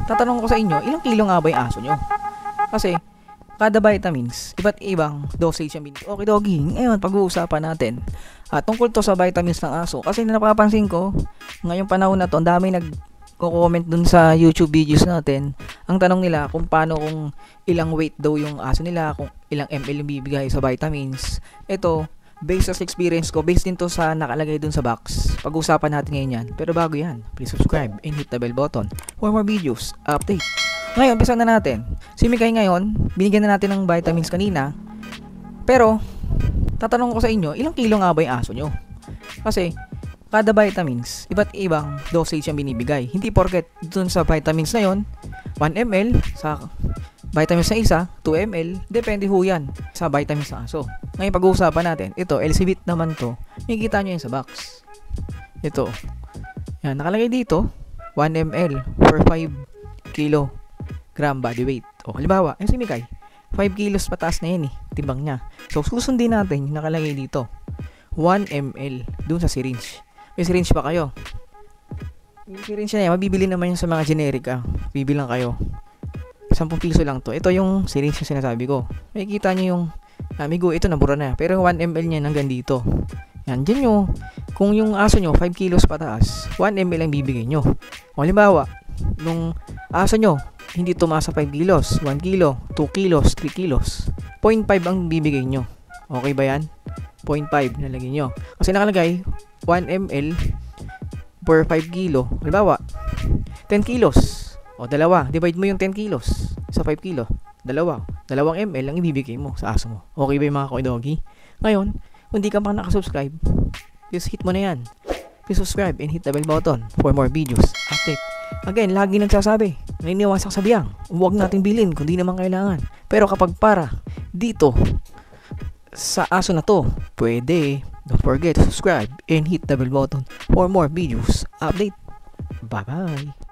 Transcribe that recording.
tatanong ko sa inyo, ilang kilo nga ba yung aso nyo? Kasi, kada vitamins, iba't ibang dosage yung binigay. Okay, doggy. Ngayon, pag-uusapan natin. Tungkol to sa vitamins ng aso. Kasi napapansin ko, ngayong panahon na to, ang dami nag-comment dun sa YouTube videos natin. Ang tanong nila kung paano, kung ilang weight daw yung aso nila, kung ilang ml yung bibigay sa vitamins. Ito, based sa experience ko, based din to sa nakalagay dun sa box. Pag-usapan natin ngayon yan. Pero bago yan, please subscribe and hit the bell button for more videos, update. Ngayon, umpisa na natin. Si Mikay ngayon, binigyan na natin ng vitamins kanina. Pero, tatanong ko sa inyo, ilang kilo nga ba yung aso nyo? Kasi, kada vitamins, iba't ibang dosage yung binibigay. Hindi porket dun sa vitamins na yon 1 ml, sa vitamins na isa, 2 ml, depende ho yan sa vitamins ng aso. Ngayon, pag-uusapan natin, ito, LCBit naman to, makikita nyo yun sa box. Ito, yan, nakalagay dito, 1 ml for 5 kilo gram body weight. O, halimbawa, si Mikay, 5 kilos pataas na yan timbang niya. So, susundin natin yung nakalagay dito. 1 ml dun sa syringe. May syringe pa kayo. Yung syringe na yan, mabibili naman yung sa mga generic bibilang kayo. 10 piso lang to. Ito yung syringe na sinasabi ko. Makikita nyo yung amigo, ito nabura na. Pero 1 ml niya hanggang dito. Yan, dyan nyo. Kung yung aso nyo, 5 kilos pataas, 1 ml ang bibigay nyo. O, halimbawa, nung aso nyo, hindi tumaas sa 5 kilos, 1 kilo, 2 kilos, 3 kilos, 0.5 ang bibigay nyo. Okay ba yan? 0.5 nalagay nyo. Kasi nakalagay, 1 ml per 5 kilo. Halimbawa, 10 kilos. O, dalawa. Divide mo yung 10 kilos sa 5 kilo. Dalawang ml ang ibibigay mo sa aso mo. Okay ba yung mga koy-doggy? Ngayon, kung hindi ka pa nakasubscribe, just hit mo na yan. Please subscribe and hit the bell button for more videos, update. Again, lagi nagsasabi, naniniwasak sa biyang, huwag natin bilhin kung di naman kailangan. Pero kapag para dito sa aso na to, pwede. Don't forget to subscribe and hit the bell button for more videos, update. Bye-bye.